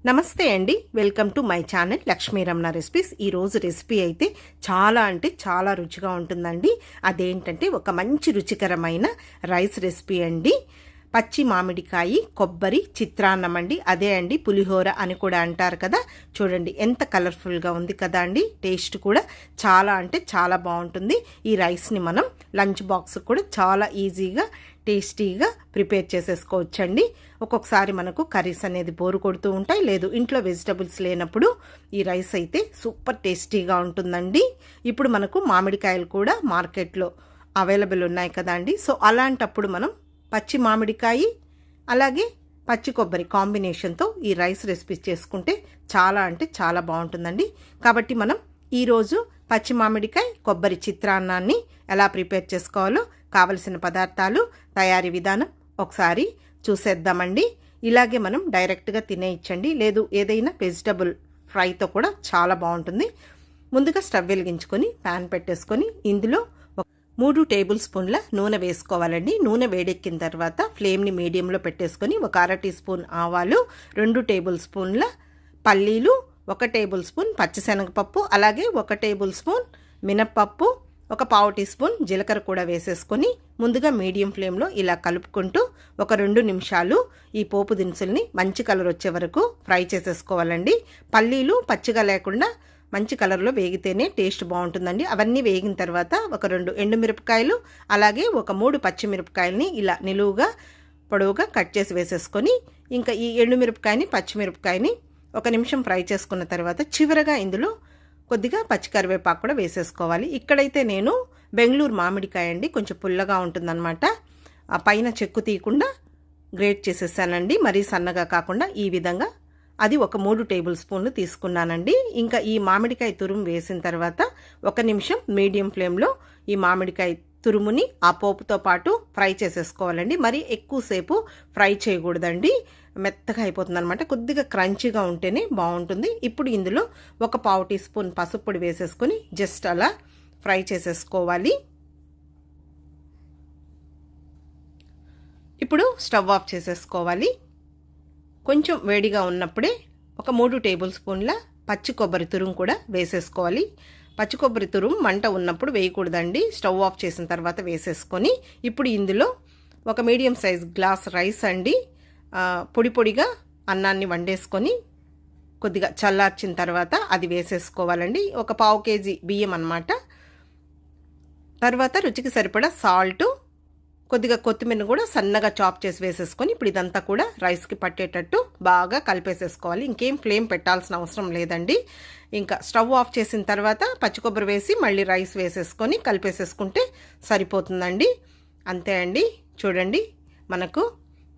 నమస్తే అండి, welcome to my channel Lakshmi Ramana recipes. ఈరోజు రెసిపీ అయితే చాలా అంటే చాలా రుచిగా ఉంటుందండి. అదేంటంటే ఒక మంచి రుచికరమైన రైస్ రెసిపీ అండి. పచ్చి మామిడికాయ కొబ్బరి చిత్రాన్నం అండి. అదే అండి పులిహోర అని కూడా అంటారు కదా. చూడండి ఎంత కలర్ఫుల్గా ఉంది కదా అండి. టేస్ట్ కూడా చాలా అంటే చాలా బాగుంటుంది. ఈ రైస్ని మనం లంచ్ బాక్స్ కూడా చాలా ఈజీగా టేస్టీగా ప్రిపేర్ చేసేసుకోవచ్చండి. ఒక్కొక్కసారి మనకు కర్రీస్ అనేది బోరు కొడుతూ ఉంటాయి, లేదు ఇంట్లో వెజిటబుల్స్ లేనప్పుడు ఈ రైస్ అయితే సూపర్ టేస్టీగా ఉంటుందండి. ఇప్పుడు మనకు మామిడికాయలు కూడా మార్కెట్లో అవైలబుల్ ఉన్నాయి కదా అండి. సో అలాంటప్పుడు మనం పచ్చి మామిడికాయ అలాగే పచ్చి కొబ్బరి కాంబినేషన్తో ఈ రైస్ రెసిపీ చేసుకుంటే చాలా అంటే చాలా బాగుంటుందండి. కాబట్టి మనం ఈరోజు పచ్చి మామిడికాయ కొబ్బరి చిత్రాన్నాన్ని ఎలా ప్రిపేర్ చేసుకోవాలో కావలసిన పదార్థాలు, తయారీ విధానం ఒకసారి చూసేద్దామండి. ఇలాగే మనం డైరెక్ట్గా తినేయచ్చండి, లేదు ఏదైనా వెజిటబుల్ ఫ్రైతో కూడా చాలా బాగుంటుంది. ముందుగా స్టవ్ వెలిగించుకొని ప్యాన్ పెట్టేసుకొని ఇందులో 3 టేబుల్ స్పూన్ల నూనె వేసుకోవాలండి. నూనె వేడెక్కిన తర్వాత ఫ్లేమ్ని మీడియంలో పెట్టేసుకొని ఒక అర టీ స్పూన్ ఆవాలు, 2 టేబుల్ స్పూన్ల పల్లీలు, 1 టేబుల్ స్పూన్ పచ్చిశనగపప్పు, అలాగే 1 టేబుల్ స్పూన్ మినప్పప్పు, ఒక పావు టీ స్పూన్ జీలకర్ర కూడా వేసేసుకొని ముందుగా మీడియం ఫ్లేమ్లో ఇలా కలుపుకుంటూ ఒక 2 నిమిషాలు ఈ పోపు దినుసుల్ని మంచి కలర్ వచ్చే వరకు ఫ్రై చేసేసుకోవాలండి. పల్లీలు పచ్చిగా లేకుండా మంచి కలర్లో వేగితేనే టేస్ట్ బాగుంటుందండి. అవన్నీ వేగిన తర్వాత ఒక 2 ఎండుమిరపకాయలు అలాగే ఒక 3 పచ్చిమిరపకాయలని ఇలా నిలువుగా పొడవుగా కట్ చేసి వేసేసుకొని ఇంకా ఈ ఎండుమిరపకాయని పచ్చిమిరపకాయని 1 నిమిషం ఫ్రై చేసుకున్న తర్వాత చివరగా ఇందులో కొద్దిగా పచ్చికరివేపాకు కూడా వేసేసుకోవాలి. ఇక్కడైతే నేను బెంగళూరు మామిడికాయ అండి, కొంచెం పుల్లగా ఉంటుందన్నమాట. ఆ పైన చెక్కు తీయకుండా గ్రేట్ చేసేసానండి, మరీ సన్నగా కాకుండా ఈ విధంగా. అది ఒక 3 టేబుల్ స్పూన్లు తీసుకున్నానండి. ఇంకా ఈ మామిడికాయ తురుము వేసిన తర్వాత 1 నిమిషం మీడియం ఫ్లేమ్లో ఈ మామిడికాయ తురుముని ఆ పోపుతో పాటు ఫ్రై చేసేసుకోవాలండి. మరి ఎక్కువసేపు ఫ్రై చేయకూడదండి, మెత్తగా అయిపోతుంది అనమాట. కొద్దిగా క్రంచీగా ఉంటేనే బాగుంటుంది. ఇప్పుడు ఇందులో ఒక పావు టీ స్పూన్ పసుపు పొడి వేసేసుకొని జస్ట్ అలా ఫ్రై చేసేసుకోవాలి. ఇప్పుడు స్టవ్ ఆఫ్ చేసేసుకోవాలి. కొంచెం వేడిగా ఉన్నప్పుడే ఒక 3 టేబుల్ స్పూన్ల పచ్చి కొబ్బరి తురుము కూడా వేసేసుకోవాలి. పచ్చి కొబ్బరి తురుము మంట ఉన్నప్పుడు వేయకూడదండి, స్టవ్ ఆఫ్ చేసిన తర్వాత వేసేసుకొని ఇప్పుడు ఇందులో ఒక మీడియం సైజ్ గ్లాస్ రైస్ అండి, పొడి పొడిగా అన్నాన్ని వండేసుకొని కొద్దిగా చల్లార్చిన తర్వాత అది వేసేసుకోవాలండి. ఒక పావు కేజీ బియ్యం అన్నమాట. తర్వాత రుచికి సరిపడా సాల్టు, కొద్దిగా కొత్తిమీర కూడా సన్నగా చాప్ చేసి వేసేసుకొని ఇప్పుడు ఇదంతా కూడా రైస్కి పట్టేటట్టు బాగా కలిపేసేసుకోవాలి. ఇంకేం ఫ్లేమ్ పెట్టాల్సిన అవసరం లేదండి. ఇంకా స్టవ్ ఆఫ్ చేసిన తర్వాత పచ్చి కొబ్బరి వేసి మళ్ళీ రైస్ వేసేసుకొని కలిపేసేసుకుంటే సరిపోతుందండి. అంతే అండి. చూడండి, మనకు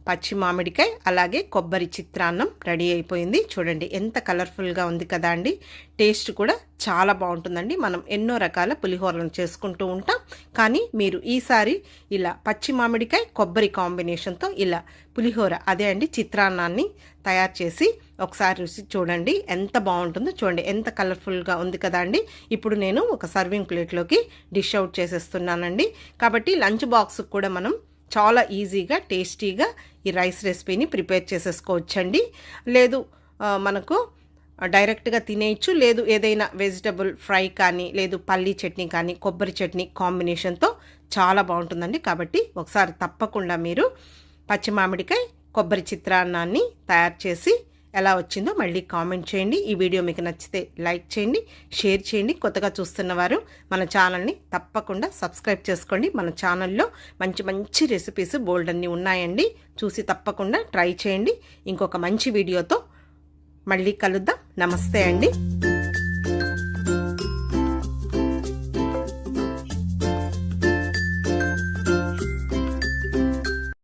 పచ్చి మామిడికాయ అలాగే కొబ్బరి చిత్రాన్నం రెడీ అయిపోయింది. చూడండి ఎంత కలర్ఫుల్గా ఉంది కదా అండి. టేస్ట్ కూడా చాలా బాగుంటుందండి. మనం ఎన్నో రకాల పులిహోరలను చేసుకుంటూ ఉంటాం, కానీ మీరు ఈసారి ఇలా పచ్చి మామిడికాయ కొబ్బరి కాంబినేషన్తో ఇలా పులిహోర అదే అండి చిత్రాన్నాన్ని తయారు చేసి ఒకసారి రుచి చూడండి, ఎంత బాగుంటుందో. చూడండి ఎంత కలర్ఫుల్గా ఉంది కదా అండి. ఇప్పుడు నేను ఒక సర్వింగ్ ప్లేట్లోకి డిష్ అవుట్ చేసేస్తున్నానండి. కాబట్టి లంచ్ బాక్స్కి కూడా మనం చాలా ఈజీగా టేస్టీగా ఈ రైస్ రెసిపీని ప్రిపేర్ చేసేసుకోవచ్చండి. లేదు మనకు డైరెక్ట్గా తినేయచ్చు, లేదు ఏదైనా వెజిటబుల్ ఫ్రై కానీ, లేదు పల్లీ చట్నీ కానీ, కొబ్బరి చట్నీ కాంబినేషన్తో చాలా బాగుంటుందండి. కాబట్టి ఒకసారి తప్పకుండా మీరు పచ్చి మామిడికాయ కొబ్బరి చిత్రాన్నాన్ని తయారు చేసి ఎలా వచ్చిందో మళ్ళీ కామెంట్ చేయండి. ఈ వీడియో మీకు నచ్చితే లైక్ చేయండి, షేర్ చేయండి. కొత్తగా చూస్తున్నవారు మన ఛానల్ని తప్పకుండా సబ్స్క్రైబ్ చేసుకోండి. మన ఛానల్లో మంచి మంచి రెసిపీస్ బోల్డ్ అన్నీ ఉన్నాయండి, చూసి తప్పకుండా ట్రై చేయండి. ఇంకొక మంచి వీడియోతో మళ్ళీ కలుద్దాం. నమస్తే అండి.